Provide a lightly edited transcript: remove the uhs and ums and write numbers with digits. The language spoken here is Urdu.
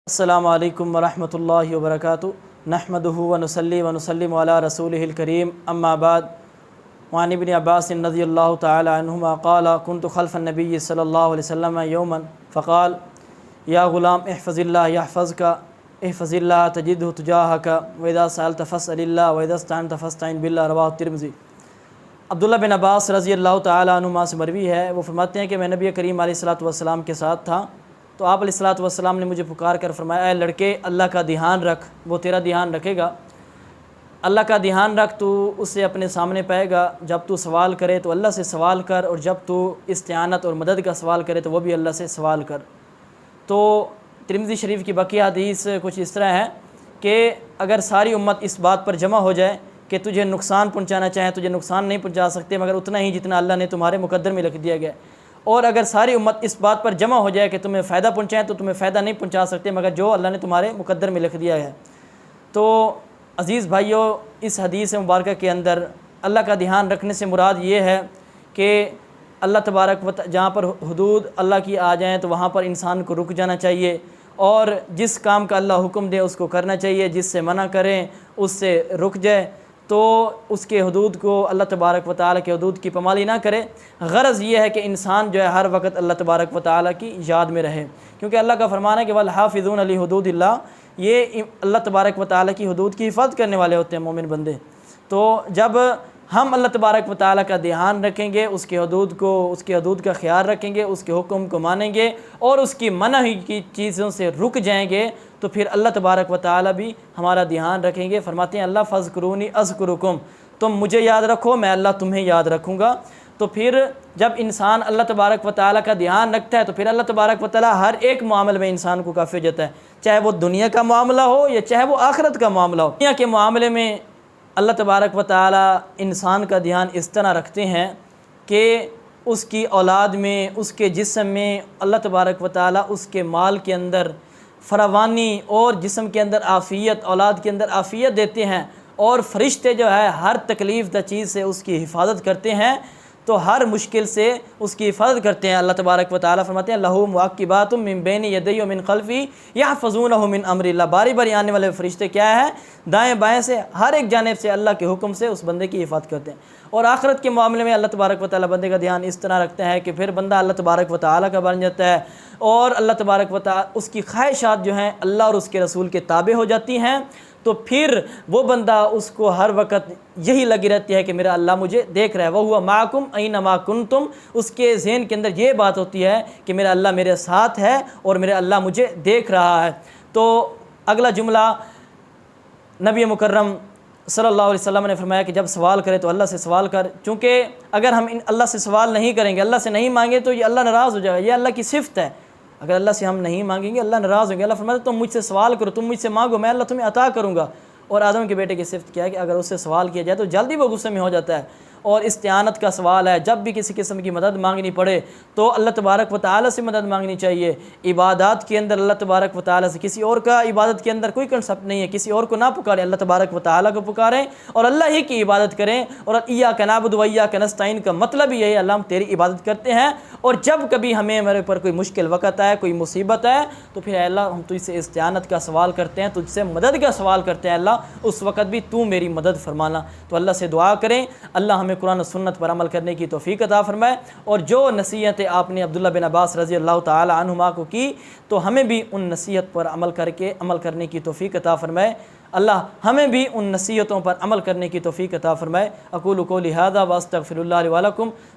السلام علیکم ورحمۃ اللہ وبرکاتہ نحمدہ ونصلی ونسلم علی رسولہ الکریم اما بعد وعن ابن عباس رضی اللہ تعالی عنہما قال كنت خلف النبی صلی اللہ علیہ وسلم یوما فقال یا غلام احفظ اللہ یحفظک احفظ اللہ تجدہ تجاہک واذا سألت فاسأل اللہ واذا استعنت فاستعن باللہ رواہ الترمذی۔ عبداللہ بن عباس رضی اللہ تعالی عنہما سے مروی ہے، وہ فرماتے ہیں کہ میں نبی کریم علیہ الصلوۃ والسلام کے ساتھ تھا تو آپ علیہ الصلوۃ والسلام نے مجھے پکار کر فرمایا، اے لڑکے اللہ کا دھیان رکھ، وہ تیرا دھیان رکھے گا۔ اللہ کا دھیان رکھ، تو اسے اپنے سامنے پائے گا۔ جب تو سوال کرے تو اللہ سے سوال کر، اور جب تو استعانت اور مدد کا سوال کرے تو وہ بھی اللہ سے سوال کر۔ تو ترمذی شریف کی بقیہ حدیث کچھ اس طرح ہے کہ اگر ساری امت اس بات پر جمع ہو جائے کہ تجھے نقصان پہنچانا چاہیں، تجھے نقصان نہیں پہنچا سکتے مگر اتنا ہی جتنا اللہ نے تمہارے مقدر میں لکھ دیا گیا، اور اگر ساری امت اس بات پر جمع ہو جائے کہ تمہیں فائدہ پہنچائیں تو تمہیں فائدہ نہیں پہنچا سکتے مگر جو اللہ نے تمہارے مقدر میں لکھ دیا ہے۔ تو عزیز بھائیوں، اس حدیث مبارکہ کے اندر اللہ کا دھیان رکھنے سے مراد یہ ہے کہ اللہ تبارک جہاں پر حدود اللہ کی آ جائیں تو وہاں پر انسان کو رک جانا چاہیے، اور جس کام کا اللہ حکم دے اس کو کرنا چاہیے، جس سے منع کریں اس سے رک جائے، تو اس کے حدود کو اللہ تبارک و تعالیٰ کے حدود کی پامالی نہ کرے۔ غرض یہ ہے کہ انسان جو ہے ہر وقت اللہ تبارک و تعالیٰ کی یاد میں رہے، کیونکہ اللہ کا فرمان ہے کہ وَالْحَافِظُونَ لِحُدُودِ اللَّهِ، یہ اللہ تبارک و تعالیٰ کی حدود کی حفاظت کرنے والے ہوتے ہیں مومن بندے۔ تو جب ہم اللہ تبارک و تعالیٰ کا دھیان رکھیں گے، اس کے حدود کا خیال رکھیں گے، اس کے حکم کو مانیں گے اور اس کی منع کی چیزوں سے رک جائیں گے، تو پھر اللہ تبارک و تعالیٰ بھی ہمارا دھیان رکھیں گے۔ فرماتے ہیں اللہ فاذکرونی اذکرکم، تم مجھے یاد رکھو میں اللہ تمہیں یاد رکھوں گا۔ تو پھر جب انسان اللہ تبارک و تعالیٰ کا دھیان رکھتا ہے تو پھر اللہ تبارک و تعالیٰ ہر ایک معاملے میں انسان کو کافی ہو جاتا ہے، چاہے وہ دنیا کا معاملہ ہو یا چاہے وہ آخرت کا معاملہ ہو۔ دنیا کے معاملے میں اللہ تبارک و تعالیٰ انسان کا دھیان اس طرح رکھتے ہیں کہ اس کی اولاد میں، اس کے جسم میں اللہ تبارک و تعالیٰ اس کے مال کے اندر فراوانی اور جسم کے اندر عافیت، اولاد کے اندر عافیت دیتے ہیں، اور فرشتے جو ہے ہر تکلیف دہ چیز سے اس کی حفاظت کرتے ہیں، تو ہر مشکل سے اس کی حفاظت کرتے ہیں۔ اللہ تبارک و تعالیٰ فرماتے ہیں لَهُ مُعَقِّبَاتٌ مِّن بَيْنِ يَدَيْهِ وَمِن خَلْفِهِ يَحْفَظُونَهُ مِنْ أَمْرِ اللَّهِ، باری باری آنے والے فرشتے کیا ہے؟ دائیں بائیں سے ہر ایک جانب سے اللہ کے حکم سے اس بندے کی حفاظت کرتے ہیں۔ اور آخرت کے معاملے میں اللہ تبارک و تعالیٰ بندے کا دھیان اس طرح رکھتا ہے کہ پھر بندہ اللہ تبارک و تعالیٰ کا بن جاتا ہے، اور اللہ تبارک و تعالیٰ اس کی خواہشات جو ہیں اللہ اور اس کے رسول کے تابع ہو جاتی ہیں، تو پھر وہ بندہ اس کو ہر وقت یہی لگی رہتی ہے کہ میرا اللہ مجھے دیکھ رہا ہے، وَهُوَ مَعَكُمْ أَيْنَمَا كُنْتُمْ، اس کے ذہن کے اندر یہ بات ہوتی ہے کہ میرا اللہ میرے ساتھ ہے اور میرا اللہ مجھے دیکھ رہا ہے۔ تو اگلا جملہ نبی مکرم صلی اللہ علیہ وسلم نے فرمایا کہ جب سوال کرے تو اللہ سے سوال کر، چونکہ اگر ہم اللہ سے سوال نہیں کریں گے، اللہ سے نہیں مانگے تو یہ اللہ ناراض ہو جائے گا، یہ اللہ کی صفت ہے۔ اگر اللہ سے ہم نہیں مانگیں گے اللہ ناراض ہوں گے۔ اللہ فرماتا ہے تم مجھ سے سوال کرو، تم مجھ سے مانگو، میں اللہ تمہیں عطا کروں گا۔ اور آدم کے بیٹے کی صفت کیا ہے کہ اگر اس سے سوال کیا جائے تو جلدی وہ غصے میں ہو جاتا ہے۔ اور استعانت کا سوال ہے، جب بھی کسی قسم کی مدد مانگنی پڑے تو اللہ تبارک و تعالیٰ سے مدد مانگنی چاہیے۔ عبادات کے اندر اللہ تبارک و تعالیٰ سے، کسی اور کا عبادت کے اندر کوئی کنسپٹ نہیں ہے، کسی اور کو نہ پکاریں، اللہ تبارک و تعالیٰ کو پکاریں اور اللہ ہی کی عبادت کریں۔ اور ایاک نعبد و ایاک نستعین کا مطلب یہ ہے اللہ ہم تیری عبادت کرتے ہیں، اور جب کبھی ہمیں میرے پر کوئی مشکل وقت آئے، کوئی مصیبت آئے تو پھر اے اللہ ہم تجھ سے استعانت کا سوال کرتے ہیں، تجھ سے مدد کا سوال کرتے ہیں، اللہ اس وقت بھی تو میری مدد فرمانا۔ تو اللہ سے دعا کریں اللہ ہمیں قرآن و سنت پر عمل کرنے کی توفیق عطا فرمائے، اور جو نصیحتیں آپ نے عبداللہ بن عباس رضی اللہ تعالی عنہما کو کی تو ہمیں بھی ان نصیحت پر عمل کرنے کی توفیق عطا فرمائے۔ اللہ ہمیں بھی ان نصیحتوں پر عمل کرنے کی توفیق عطا فرمائے۔ اقول قولی ھذا واستغفر اللہ لی ولکم۔